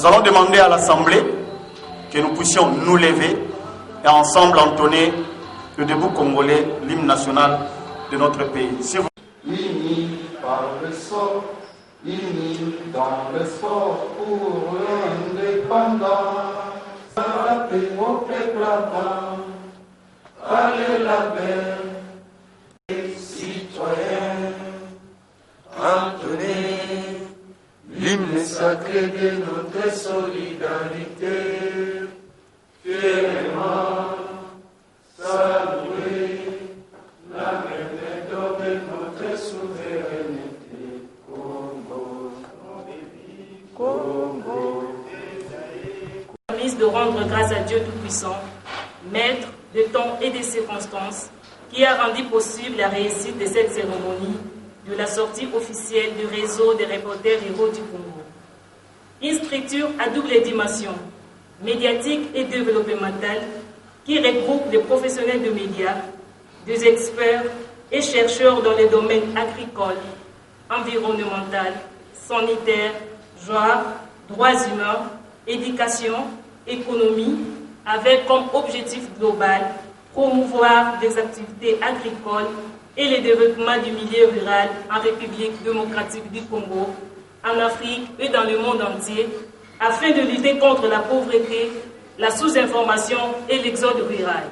Nous allons demander à l'Assemblée que nous puissions nous lever et ensemble entonner le debout congolais, l'hymne national de notre pays. Si vous... Unis par le sort, unis dans le sport pour l'indépendance. La paix au peuple avant, allez la paix, citoyens, entonnez l'hymne sacré de notre solidarité, fièrement saluer la méthode de notre souveraineté. Congo, Congo. De rendre grâce à Dieu Tout-Puissant, maître de temps et des circonstances, qui a rendu possible la réussite de cette cérémonie de la sortie officielle du réseau des reporters héros du Congo. Une structure à double dimension, médiatique et développementale, qui regroupe des professionnels de médias, des experts et chercheurs dans les domaines agricoles, environnemental, sanitaire, genre, droits humains, éducation, économie, avec comme objectif global promouvoir des activités agricoles et le développement du milieu rural en République démocratique du Congo, en Afrique et dans le monde entier, afin de lutter contre la pauvreté, la sous-information et l'exode rural.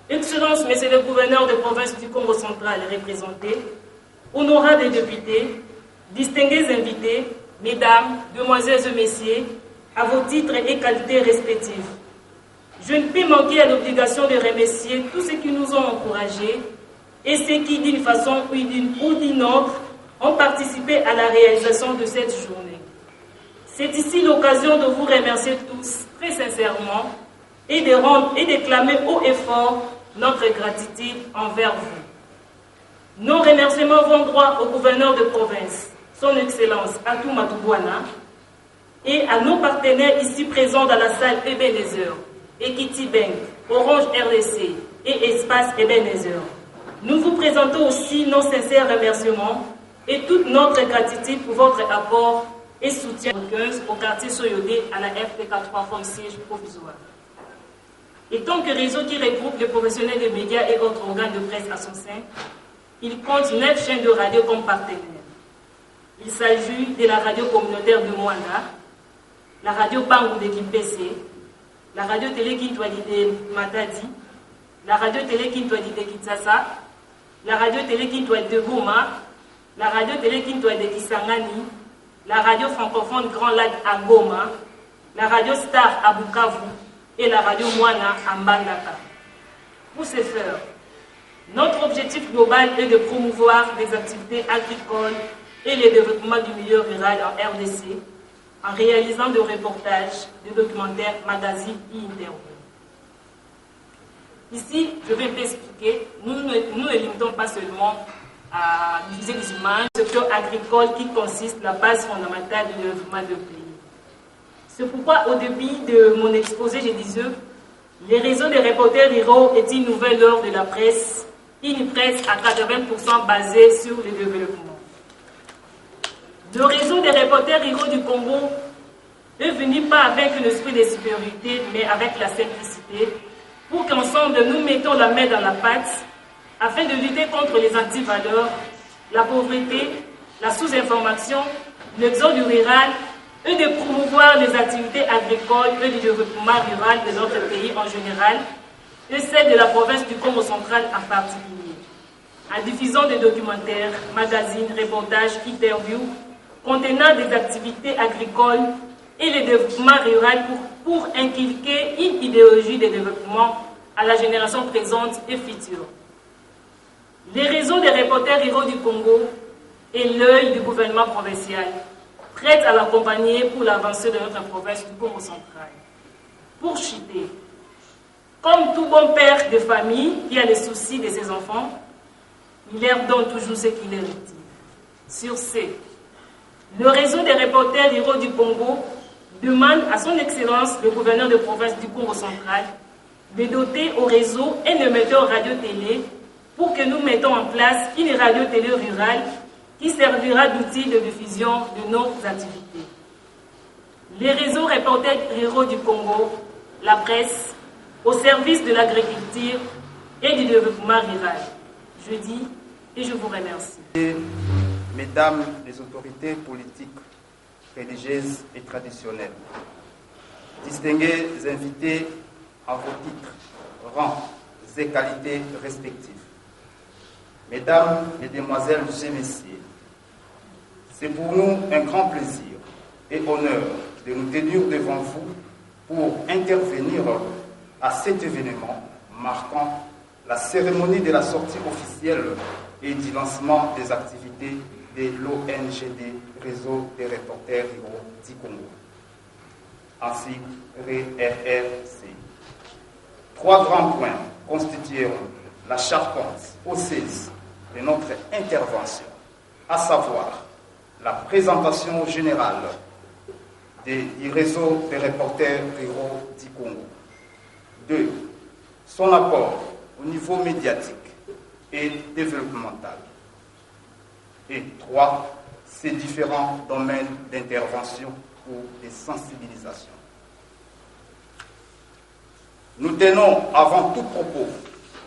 Excellences, Monsieur le gouverneur de province du Congo central représenté, honorables députés, distingués invités, mesdames, demoiselles et messieurs, à vos titres et qualités respectifs. Je ne peux manquer à l'obligation de remercier tous ceux qui nous ont encouragés et ceux qui, d'une façon ou d'une autre, ont participé à la réalisation de cette journée. C'est ici l'occasion de vous remercier tous très sincèrement et de clamer haut et fort notre gratitude envers vous. Nos remerciements vont droit au gouverneur de province, son Excellence Atou Matubwana, et à nos partenaires ici présents dans la salle Ebenezer, Equity Bank, Orange RDC et Espace Ebenezer. Nous vous présentons aussi nos sincères remerciements et toute notre gratitude pour votre apport et soutien au quartier Soyodé à la FTK 3 fois siège provisoire. Et tant que réseau qui regroupe les professionnels des médias et autres organes de presse à son sein, il compte 9 chaînes de radio comme partenaires. Il s'agit de la radio communautaire de Mwanda, la radio Bangu de Kimpese, la radio télé Kintwadi de Matadi, la radio télé Kintwadi de Kitsasa, la radio télé Kintwadi de Goma, la radio télé Kintwadi de Kisangani, la radio francophone Grand Lac à Goma, la radio Star à Bukavu et la radio Mwana à Mbandaka. Pour ce faire, notre objectif global est de promouvoir les activités agricoles et le développement du milieu rural en RDC, en réalisant des reportages, des documentaires, magazines et interviews. Ici, je vais t'expliquer, nous ne limitons pas seulement à diffuser des images, le secteur agricole qui consiste la base fondamentale du développement du pays. C'est pourquoi au début de mon exposé, je disais, les réseaux des reporters ruraux est une nouvelle œuvre de la presse, une presse à 80% basée sur le développement. Le réseau des reporters ruraux du Congo est venu pas avec un esprit de supériorité, mais avec la simplicité, pour qu'ensemble nous mettons la main dans la pâte, afin de lutter contre les antivaleurs, la pauvreté, la sous-information, l'exode rural, et de promouvoir les activités agricoles et le développement rural de notre pays en général, et celle de la province du Congo central en particulier, en diffusant des documentaires, magazines, reportages, interviews, contenant des activités agricoles et le développement rural pour inculquer une idéologie de développement à la génération présente et future. Les réseaux des reporters ruraux du Congo et l'œil du gouvernement provincial prêtent à l'accompagner pour l'avancée de notre province du Congo central. Pour chuter, comme tout bon père de famille qui a les soucis de ses enfants, il leur donne toujours ce qu'il hérite. Sur ce, le réseau des reporters ruraux du Congo demande à son Excellence, le gouverneur de province du Congo central, de doter au réseau un émetteur radio-télé pour que nous mettons en place une radio-télé rurale qui servira d'outil de diffusion de nos activités. les réseaux reporters ruraux du Congo, la presse, au service de l'agriculture et du développement rural. Je dis et je vous remercie. Mesdames les autorités politiques, religieuses et traditionnelles, distingués invités à vos titres, rangs et qualités respectives, Mesdames, Mesdemoiselles et Messieurs, c'est pour nous un grand plaisir et honneur de nous tenir devant vous pour intervenir à cet événement marquant la cérémonie de la sortie officielle et du lancement des activités de l'ONGD, Réseau des reporters ruraux du Congo, ainsi RRC. 3 grands points constitueront la charpente au 16 de notre intervention, à savoir la présentation générale du réseau des reporters ruraux du Congo. 2. Son apport au niveau médiatique et développemental. Et 3. Ses différents domaines d'intervention ou de sensibilisation. Nous tenons avant tout propos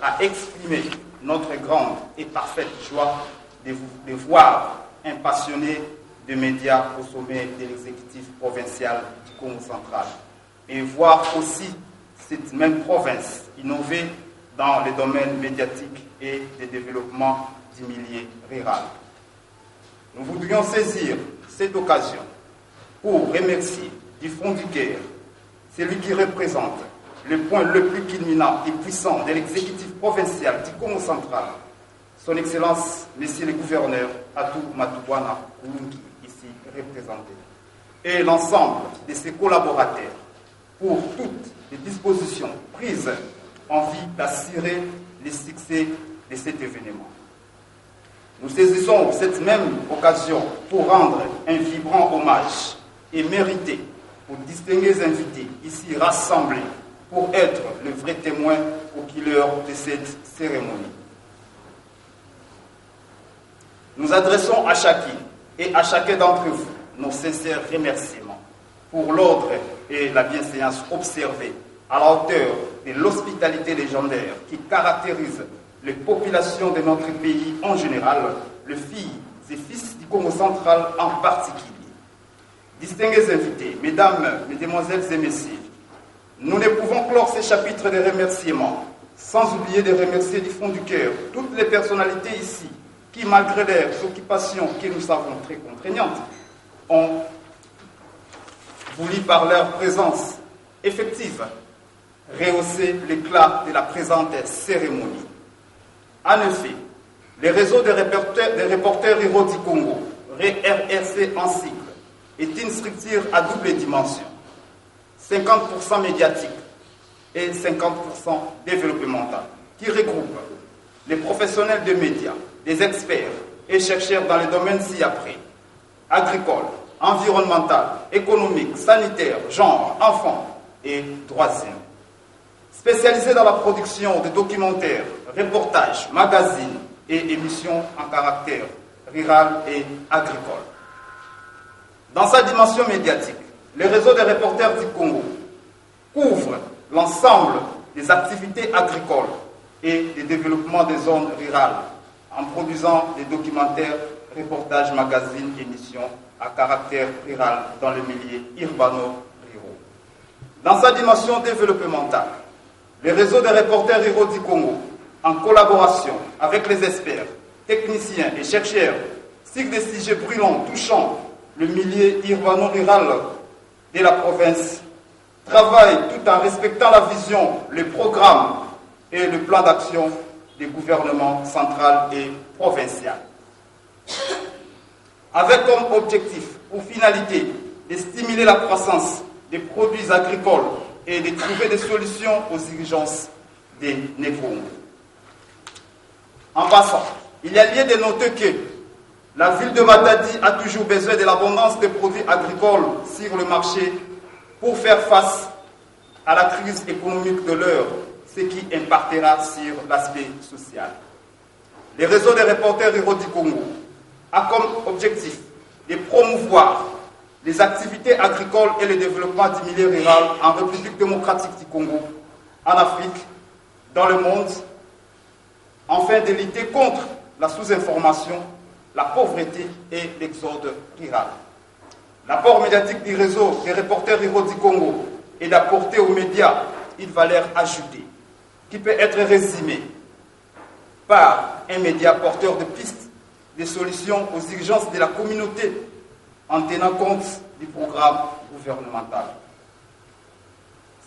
à exprimer notre grande et parfaite joie de voir un passionné de médias au sommet de l'exécutif provincial du Congo central et voir aussi cette même province innover dans les domaines médiatiques et de développement du milieu rural. Nous voudrions saisir cette occasion pour remercier du fond du cœur celui qui représente le point le plus culminant et puissant de l'exécutif provincial du Congo central, son Excellence, Monsieur le Gouverneur Atou Matouwana Koulungi, ici représenté, et l'ensemble de ses collaborateurs pour toutes les dispositions prises en vue d'assurer le succès de cet événement. Nous saisissons cette même occasion pour rendre un vibrant hommage et mérité aux distingués invités ici rassemblés pour être le vrai témoin au killer de cette cérémonie. Nous adressons à chacune et à chacun d'entre vous nos sincères remerciements pour l'ordre et la bienséance observée à la hauteur de l'hospitalité légendaire qui caractérise les populations de notre pays en général, les filles et fils du Congo central en particulier. Distingués invités, mesdames, mesdemoiselles et messieurs, nous ne pouvons clore ces chapitres de remerciements sans oublier de remercier du fond du cœur toutes les personnalités ici qui, malgré leurs occupations que nous savons très contraignantes, ont voulu par leur présence effective rehausser l'éclat de la présente cérémonie. En effet, le réseau des reporters ruraux du Congo, RRC en cycle, est une structure à double dimension, 50% médiatique et 50% développemental, qui regroupe les professionnels de médias, des experts et chercheurs dans les domaines ci-après, agricole, environnemental, économique, sanitaire, genre, enfants et droits humains. Spécialisés dans la production de documentaires, reportages, magazines et émissions en caractère rural et agricole. Dans sa dimension médiatique, le réseau des reporters du Congo couvre l'ensemble des activités agricoles et du développement des zones rurales en produisant des documentaires, reportages, magazines, émissions à caractère rural dans le milieu urbano-ruraux. Dans sa dimension développementale, le réseau des reporters ruraux du Congo, en collaboration avec les experts, techniciens et chercheurs sur des sujets brûlants touchant le milieu urbano-rural de la province, travaille tout en respectant la vision, le programme et le plan d'action des gouvernements central et provincial. Avec comme objectif ou finalité de stimuler la croissance des produits agricoles et de trouver des solutions aux urgences des Névrons. En passant, il y a lieu de noter que la ville de Matadi a toujours besoin de l'abondance de produits agricoles sur le marché pour faire face à la crise économique de l'heure, ce qui impactera sur l'aspect social. Le réseau des reporters ruraux du Congo a comme objectif de promouvoir les activités agricoles et le développement du milieu rural en République démocratique du Congo, en Afrique, dans le monde, afin de lutter contre la sous-information, la pauvreté et l'exode rural. L'apport médiatique du réseau des reporters ruraux du Congo est d'apporter aux médias une valeur ajoutée qui peut être résumée par un média porteur de pistes, de solutions aux urgences de la communauté en tenant compte du programme gouvernemental.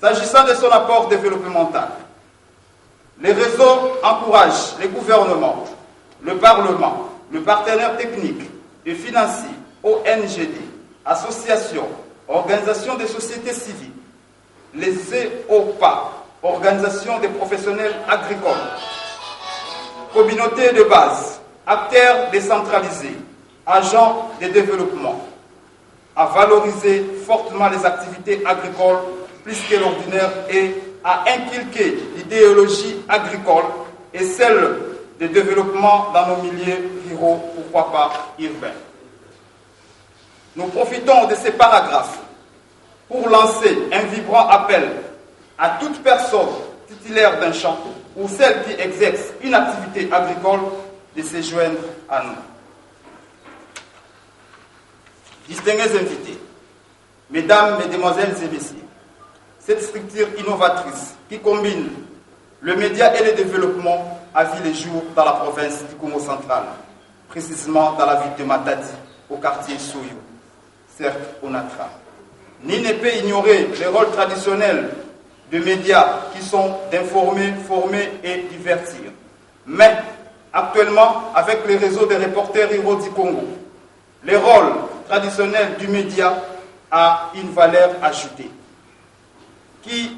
S'agissant de son apport développemental, les réseaux encouragent les gouvernements, le Parlement, le partenaire technique et financier, ONGD, associations, organisations des sociétés civiles, les EOPA, organisations des professionnels agricoles, communautés de base, acteurs décentralisés, agents de développement, à valoriser fortement les activités agricoles plus que l'ordinaire et à inculquer l'idéologie agricole et celle de développement dans nos milieux ruraux, pourquoi pas urbains. Nous profitons de ces paragraphes pour lancer un vibrant appel à toute personne titulaire d'un champ ou celle qui exerce une activité agricole de se joindre à nous. Distingués invités, mesdames, mesdemoiselles et messieurs, cette structure innovatrice qui combine le média et le développement a vu le jour dans la province du Congo central, précisément dans la ville de Matadi, au quartier Soyo, certes au Natra. Ni ne peut ignorer les rôles traditionnels de médias qui sont d'informer, former et divertir. Mais actuellement, avec les réseaux des reporters ruraux du Congo, le rôle traditionnel du média a une valeur ajoutée, qui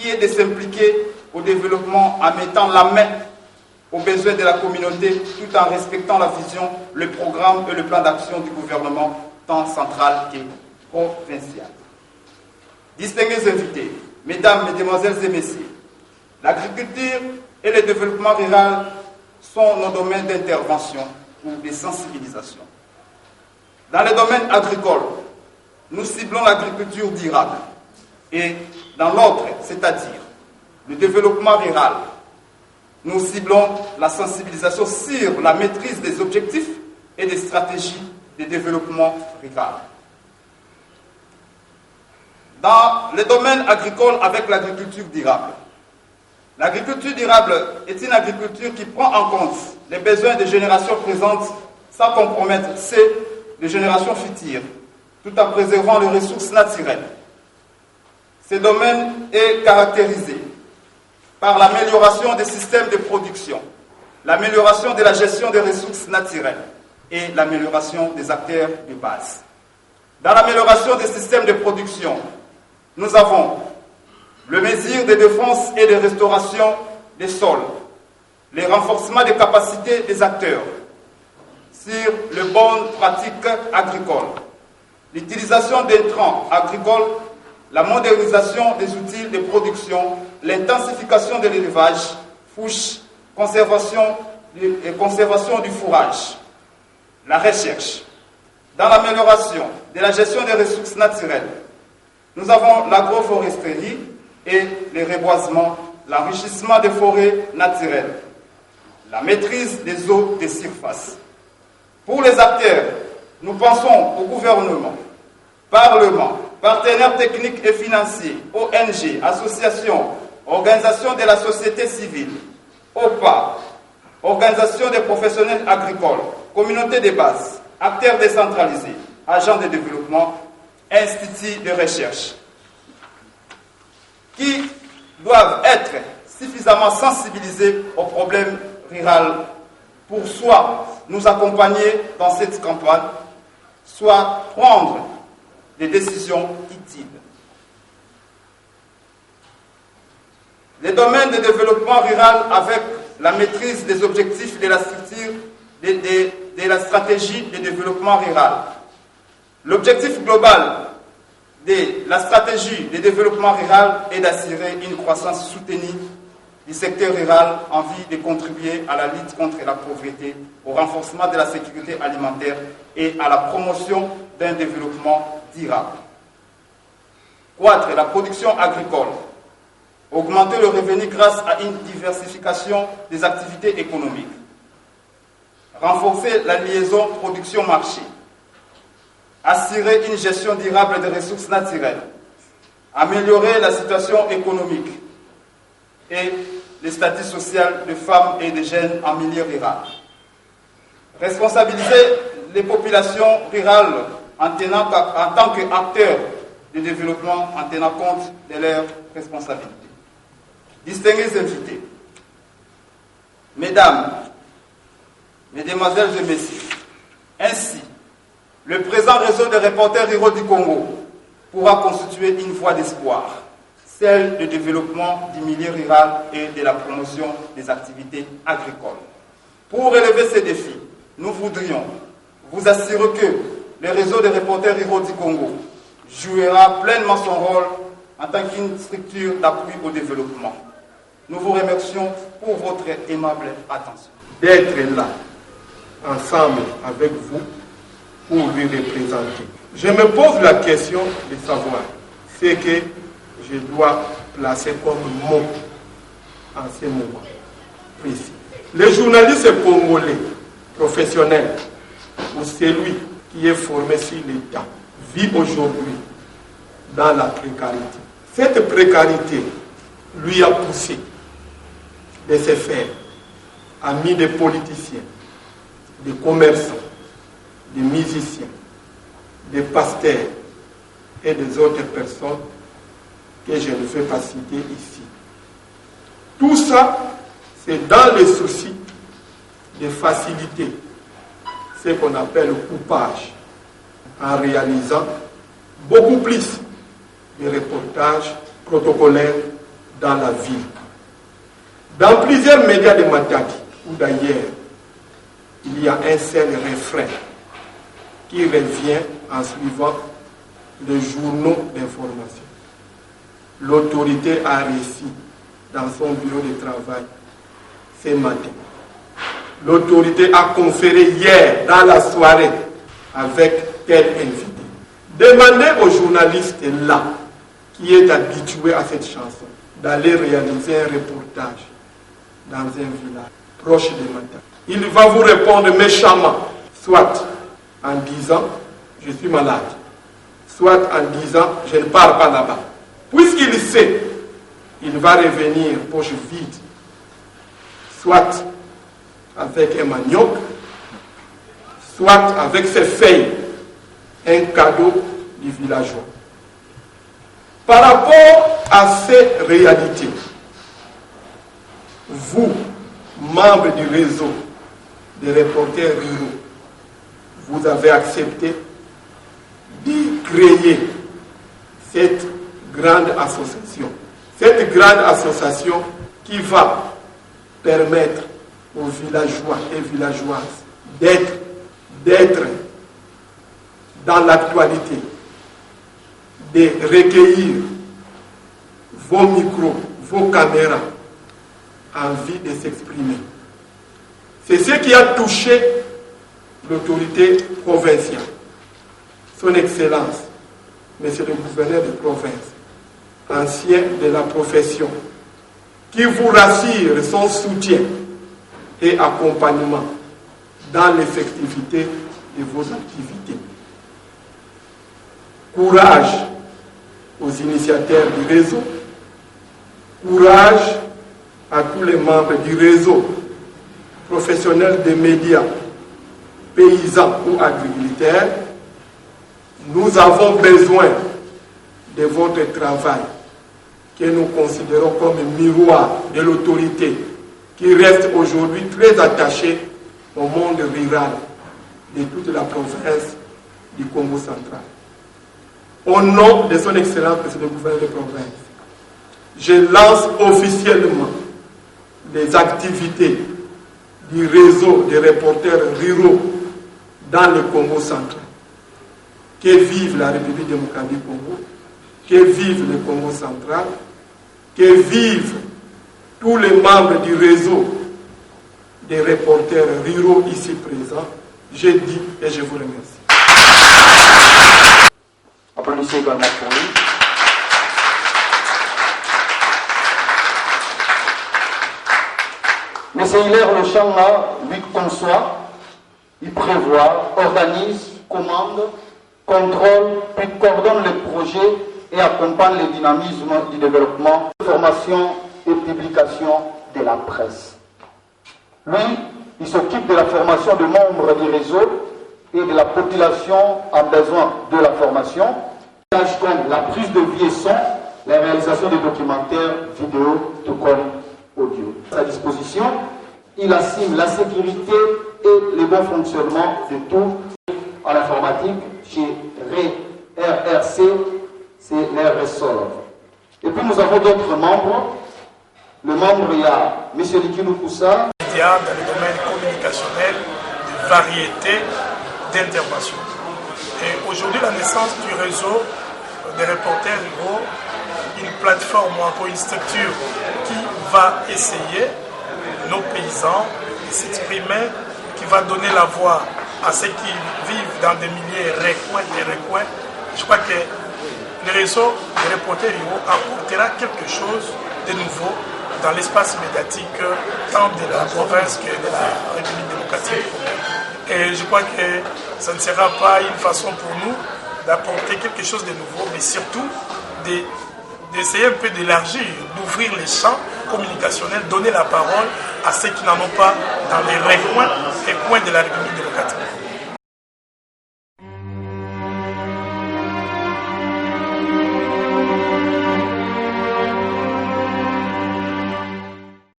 est de s'impliquer au développement en mettant la main aux besoins de la communauté tout en respectant la vision, le programme et le plan d'action du gouvernement, tant central que provincial. Distingués invités, mesdames, mesdemoiselles et messieurs, l'agriculture et le développement rural sont nos domaines d'intervention ou de sensibilisation. Dans le domaine agricole, nous ciblons l'agriculture durable et dans l'autre, c'est-à-dire le développement rural, nous ciblons la sensibilisation sur la maîtrise des objectifs et des stratégies de développement rural. Dans le domaine agricole avec l'agriculture durable, l'agriculture durable est une agriculture qui prend en compte les besoins des générations présentes sans compromettre ceux des générations futures, tout en préservant les ressources naturelles. Ce domaine est caractérisé par l'amélioration des systèmes de production, l'amélioration de la gestion des ressources naturelles et l'amélioration des acteurs de base. Dans l'amélioration des systèmes de production, nous avons le mesure de défense et de restauration des sols, le renforcement des capacités des acteurs sur les bonnes pratiques agricoles, l'utilisation d'intrants agricoles, la modernisation des outils de production, l'intensification de l'élevage, fouche, conservation du fourrage, la recherche. Dans l'amélioration de la gestion des ressources naturelles, nous avons l'agroforesterie et le reboisement, l'enrichissement des forêts naturelles, la maîtrise des eaux des surfaces. Pour les acteurs, nous pensons au gouvernement, Parlement, partenaires techniques et financiers, ONG, associations, organisations de la société civile, OPA, organisations des professionnels agricoles, communautés de base, acteurs décentralisés, agents de développement, instituts de recherche, qui doivent être suffisamment sensibilisés aux problèmes ruraux pour soit nous accompagner dans cette campagne, soit prendre des décisions utiles. Les domaines de développement rural avec la maîtrise des objectifs de la structure de la stratégie de développement rural. L'objectif global de la stratégie de développement rural est d'assurer une croissance soutenue du secteur rural en vue de contribuer à la lutte contre la pauvreté, au renforcement de la sécurité alimentaire et à la promotion d'un développement durable. 4. La production agricole. Augmenter le revenu grâce à une diversification des activités économiques. Renforcer la liaison production-marché. Assurer une gestion durable des ressources naturelles. Améliorer la situation économique et le statut social des femmes et des jeunes en milieu rural. Responsabiliser les populations rurales en tant qu'acteurs de développement, en tenant compte de leurs responsabilités. Distingués invités, Mesdames, Mesdemoiselles et Messieurs, ainsi, le présent réseau des reporters ruraux du Congo pourra constituer une voie d'espoir, celle du développement du milieu rural et de la promotion des activités agricoles. Pour relever ces défis, nous voudrions vous assurer que le réseau des reporters ruraux du Congo jouera pleinement son rôle en tant qu'une structure d'appui au développement. Nous vous remercions pour votre aimable attention. D'être là, ensemble avec vous, pour lui représenter. Je me pose la question de savoir ce que je dois placer comme mot en ce moment précis. Le journaliste congolais professionnel ou celui qui est formé sur l'État vit aujourd'hui dans la précarité. Cette précarité lui a poussé de se faire ami des politiciens, des commerçants, des musiciens, des pasteurs et des autres personnes que je ne vais pas citer ici. Tout ça, c'est dans le souci de faciliter ce qu'on appelle le coupage, en réalisant beaucoup plus de reportages protocolaires dans la ville. Dans plusieurs médias de Matadi ou d'ailleurs, il y a un seul refrain qui revient en suivant les journaux d'information. L'autorité a réussi dans son bureau de travail ce matin. L'autorité a conféré hier dans la soirée avec tel invité. Demandez aux journalistes là, qui est habitué à cette chanson, d'aller réaliser un reportage dans un village proche de Matadi. Il va vous répondre méchamment, soit en disant « je suis malade », soit en disant « je ne pars pas là-bas ». Puisqu'il sait, il va revenir poche vide, soit avec un manioc, soit avec ses feuilles, un cadeau du villageois. Par rapport à ces réalités, vous, membres du réseau des reporters ruraux, vous avez accepté de créer cette grande association. Cette grande association qui va permettre aux villageois et villageoises d'être dans l'actualité, de recueillir vos micros, vos caméras, envie de s'exprimer. C'est ce qui a touché l'autorité provinciale, son Excellence, Monsieur le gouverneur de province, ancien de la profession, qui vous rassure son soutien et accompagnement dans l'effectivité de vos activités. Courage aux initiateurs du réseau, courage à tous les membres du réseau, professionnels des médias, paysans ou agriculteurs. Nous avons besoin de votre travail que nous considérons comme un miroir de l'autorité qui reste aujourd'hui très attaché au monde rural de toute la province du Congo central. Au nom de son Excellence, Monsieur le gouverneur de province, je lance officiellement les activités du réseau des reporters ruraux dans le Congo central. Que vive la République démocratique du Congo, que vive le Congo central, que vivent tous les membres du réseau des reporters ruraux ici présents. Je dis et je vous remercie. applaudissez également pour lui. Mais c'est Hilaire Le Champ là, lui conçoit, il prévoit, organise, commande, contrôle, puis coordonne les projets et accompagne le dynamisme du développement, formation et publication de la presse. Lui, il s'occupe de la formation de membres du réseau et de la population en besoin de la formation, comme la prise de vie et son, la réalisation des documentaires, vidéos, tout comme audio. À sa disposition, il assure la sécurité et le bon fonctionnement de tout en informatique chez RRC, c'est l'RSOL. Et puis nous avons d'autres membres. Le membre, il y a M. Likinou Koussa. Dans le domaine communicationnel, de variété d'intervention. Et aujourd'hui, la naissance du réseau des reporters ruraux, une plateforme ou encore une structure qui va essayer, nos paysans, de s'exprimer, qui va donner la voix à ceux qui vivent dans des milieux recoins. Je crois que le réseau des reporters ruraux apportera quelque chose de nouveau dans l'espace médiatique tant de la province que de la République démocratique. Et je crois que ça ne sera pas une façon pour nous d'apporter quelque chose de nouveau, mais surtout d'essayer un peu d'élargir, d'ouvrir les champs communicationnels, donner la parole à ceux qui n'en ont pas dans les recoins et coins de la République démocratique.